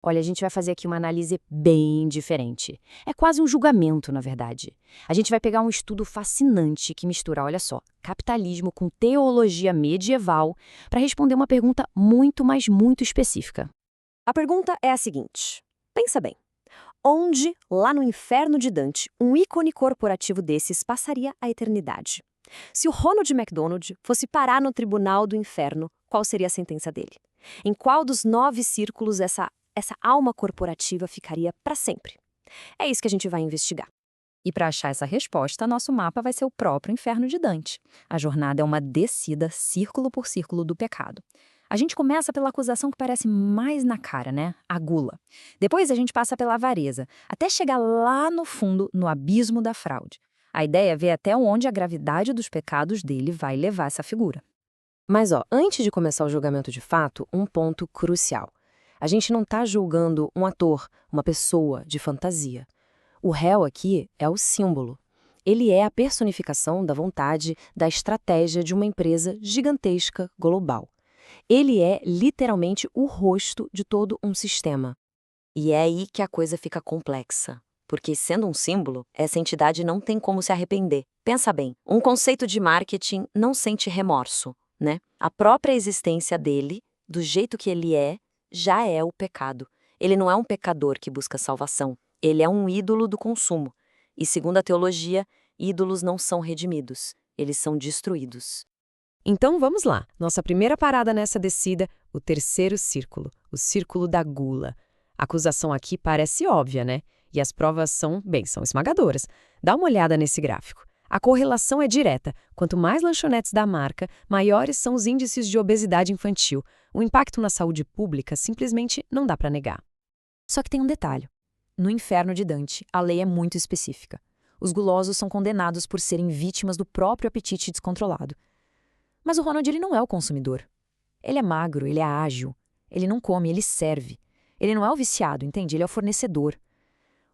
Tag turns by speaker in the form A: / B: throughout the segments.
A: Olha, a gente vai fazer aqui uma análise bem diferente. É quase um julgamento, na verdade. A gente vai pegar um estudo fascinante que mistura, olha só, capitalismo com teologia medieval para responder uma pergunta muito, mas muito específica.
B: A pergunta é a seguinte: pensa bem. Onde, lá no inferno de Dante, um ícone corporativo desses passaria a eternidade? Se o Ronald McDonald fosse parar no tribunal do inferno, qual seria a sentença dele? Em qual dos 9 círculos essa alma corporativa ficaria para sempre? É isso que a gente vai investigar.
C: E para achar essa resposta, nosso mapa vai ser o próprio inferno de Dante. A jornada é uma descida círculo por círculo do pecado. A gente começa pela acusação que parece mais na cara, né? A gula. Depois a gente passa pela avareza, até chegar lá no fundo, no abismo da fraude. A ideia é ver até onde a gravidade dos pecados dele vai levar essa figura.
B: Mas, antes de começar o julgamento de fato, um ponto crucial. A gente não está julgando um ator, uma pessoa de fantasia. O réu aqui é o símbolo. Ele é a personificação da vontade, da estratégia de uma empresa gigantesca, global. Ele é literalmente o rosto de todo um sistema. E é aí que a coisa fica complexa. Porque, sendo um símbolo, essa entidade não tem como se arrepender. Pensa bem, um conceito de marketing não sente remorso, né? A própria existência dele, do jeito que ele é, já é o pecado. Ele não é um pecador que busca salvação. Ele é um ídolo do consumo. E, segundo a teologia, ídolos não são redimidos. Eles são destruídos.
D: Então vamos lá. Nossa primeira parada nessa descida, o terceiro círculo, o círculo da gula. A acusação aqui parece óbvia, né? E as provas são esmagadoras. Dá uma olhada nesse gráfico. A correlação é direta. Quanto mais lanchonetes da marca, maiores são os índices de obesidade infantil. O impacto na saúde pública simplesmente não dá para negar.
C: Só que tem um detalhe. No inferno de Dante, a lei é muito específica. Os gulosos são condenados por serem vítimas do próprio apetite descontrolado. Mas o Ronald ele não é o consumidor. Ele é magro, ele é ágil. Ele não come, ele serve. Ele não é o viciado, entende? Ele é o fornecedor.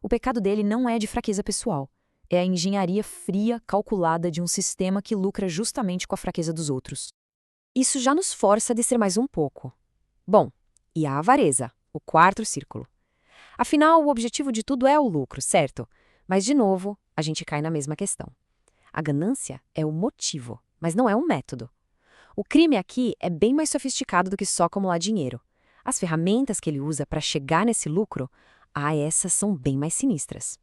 C: O pecado dele não é de fraqueza pessoal. É a engenharia fria, calculada de um sistema que lucra justamente com a fraqueza dos outros.
B: Isso já nos força a descer mais um pouco. Bom, e a avareza, o quarto círculo. Afinal, o objetivo de tudo é o lucro, certo? Mas, de novo, a gente cai na mesma questão. A ganância é o motivo, mas não é um método. O crime aqui é bem mais sofisticado do que só acumular dinheiro. As ferramentas que ele usa para chegar nesse lucro, essas são bem mais sinistras.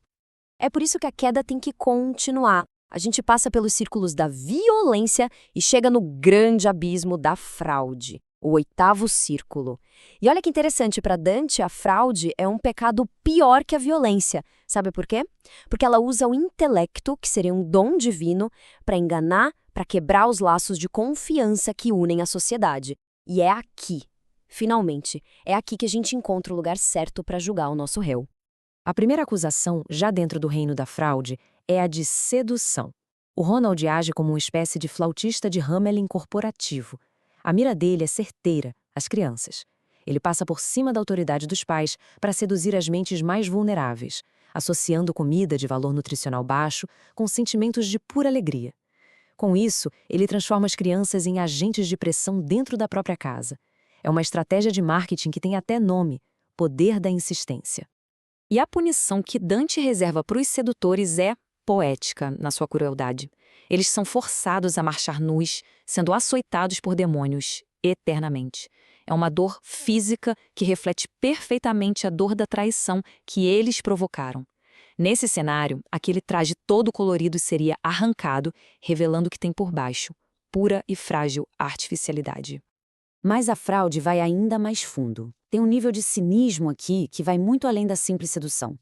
B: É por isso que a queda tem que continuar. A gente passa pelos círculos da violência e chega no grande abismo da fraude, o oitavo círculo. E olha que interessante, para Dante, a fraude é um pecado pior que a violência. Sabe por quê? Porque ela usa o intelecto, que seria um dom divino, para enganar, para quebrar os laços de confiança que unem a sociedade. E é aqui, finalmente, é aqui que a gente encontra o lugar certo para julgar o nosso réu.
C: A primeira acusação, já dentro do reino da fraude, é a de sedução. O Ronald age como uma espécie de flautista de Hamelin corporativo. A mira dele é certeira, as crianças. Ele passa por cima da autoridade dos pais para seduzir as mentes mais vulneráveis, associando comida de valor nutricional baixo com sentimentos de pura alegria. Com isso, ele transforma as crianças em agentes de pressão dentro da própria casa. É uma estratégia de marketing que tem até nome: poder da insistência. E a punição que Dante reserva para os sedutores é poética na sua crueldade. Eles são forçados a marchar nus, sendo açoitados por demônios eternamente. É uma dor física que reflete perfeitamente a dor da traição que eles provocaram. Nesse cenário, aquele traje todo colorido seria arrancado, revelando o que tem por baixo: pura e frágil artificialidade.
B: Mas a fraude vai ainda mais fundo. Tem um nível de cinismo aqui que vai muito além da simples sedução.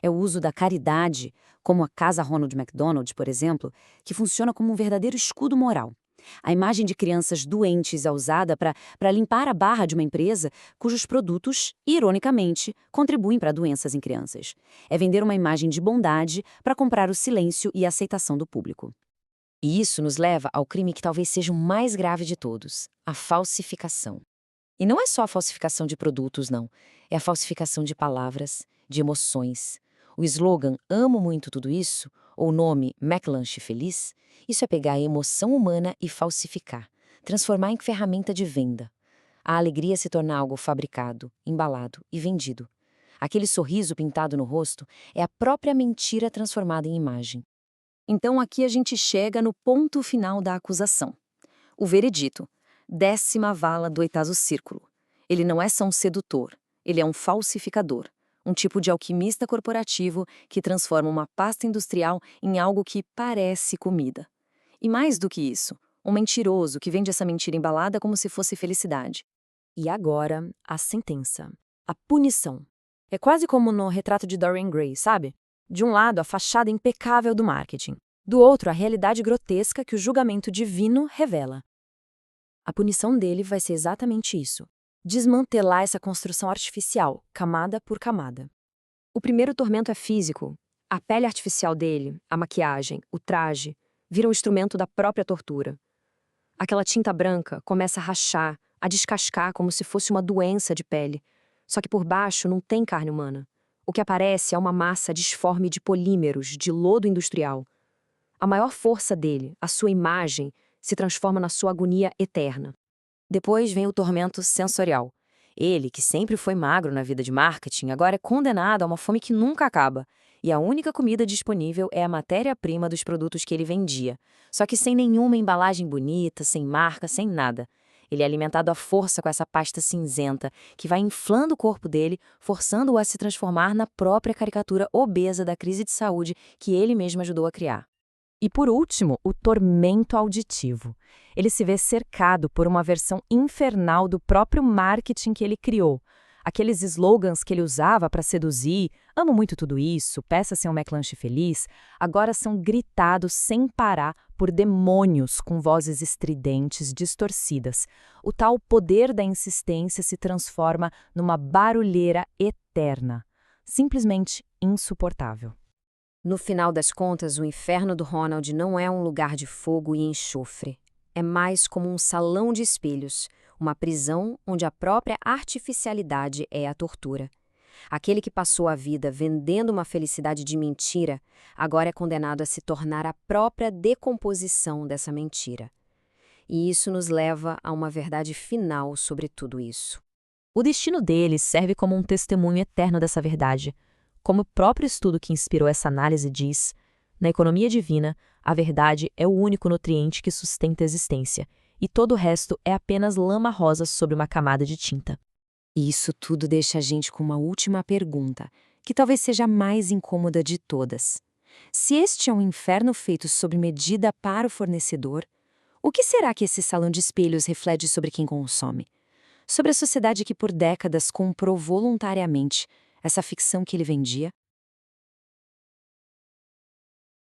B: É o uso da caridade, como a Casa Ronald McDonald, por exemplo, que funciona como um verdadeiro escudo moral. A imagem de crianças doentes é usada para limpar a barra de uma empresa cujos produtos, ironicamente, contribuem para doenças em crianças. É vender uma imagem de bondade para comprar o silêncio e a aceitação do público. E isso nos leva ao crime que talvez seja o mais grave de todos: a falsificação. E não é só a falsificação de produtos, não. É a falsificação de palavras, de emoções. O slogan "Amo muito tudo isso", ou o nome McLanche Feliz, isso é pegar a emoção humana e falsificar, transformar em ferramenta de venda.
C: A alegria se torna algo fabricado, embalado e vendido. Aquele sorriso pintado no rosto é a própria mentira transformada em imagem. Então aqui a gente chega no ponto final da acusação. O veredito, 10ª vala do 8º círculo. Ele não é só um sedutor, ele é um falsificador, um tipo de alquimista corporativo que transforma uma pasta industrial em algo que parece comida. E mais do que isso, um mentiroso que vende essa mentira embalada como se fosse felicidade.
A: E agora, a sentença. A punição. É quase como no Retrato de Dorian Gray, sabe? De um lado, a fachada impecável do marketing. Do outro, a realidade grotesca que o julgamento divino revela. A punição dele vai ser exatamente isso. Desmantelar essa construção artificial, camada por camada. O primeiro tormento é físico. A pele artificial dele, a maquiagem, o traje, viram instrumento da própria tortura. Aquela tinta branca começa a rachar, a descascar como se fosse uma doença de pele. Só que por baixo não tem carne humana. O que aparece é uma massa disforme de polímeros, de lodo industrial. A maior força dele, a sua imagem, se transforma na sua agonia eterna. Depois vem o tormento sensorial. Ele, que sempre foi magro na vida de marketing, agora é condenado a uma fome que nunca acaba. E a única comida disponível é a matéria-prima dos produtos que ele vendia. Só que sem nenhuma embalagem bonita, sem marca, sem nada. Ele é alimentado à força com essa pasta cinzenta, que vai inflando o corpo dele, forçando-o a se transformar na própria caricatura obesa da crise de saúde que ele mesmo ajudou a criar.
C: E por último, o tormento auditivo. Ele se vê cercado por uma versão infernal do próprio marketing que ele criou. Aqueles slogans que ele usava para seduzir, amo muito tudo isso, peça-se um McLanche feliz, agora são gritados sem parar por demônios com vozes estridentes, distorcidas. O tal poder da insistência se transforma numa barulheira eterna. Simplesmente insuportável.
B: No final das contas, o inferno do Ronald não é um lugar de fogo e enxofre. É mais como um salão de espelhos, uma prisão onde a própria artificialidade é a tortura. Aquele que passou a vida vendendo uma felicidade de mentira, agora é condenado a se tornar a própria decomposição dessa mentira. E isso nos leva a uma verdade final sobre tudo isso.
C: O destino deles serve como um testemunho eterno dessa verdade. Como o próprio estudo que inspirou essa análise diz, na economia divina, a verdade é o único nutriente que sustenta a existência, e todo o resto é apenas lama rosa sobre uma camada de tinta.
B: E isso tudo deixa a gente com uma última pergunta, que talvez seja a mais incômoda de todas. Se este é um inferno feito sob medida para o fornecedor, o que será que esse salão de espelhos reflete sobre quem consome? Sobre a sociedade que por décadas comprou voluntariamente essa ficção que ele vendia?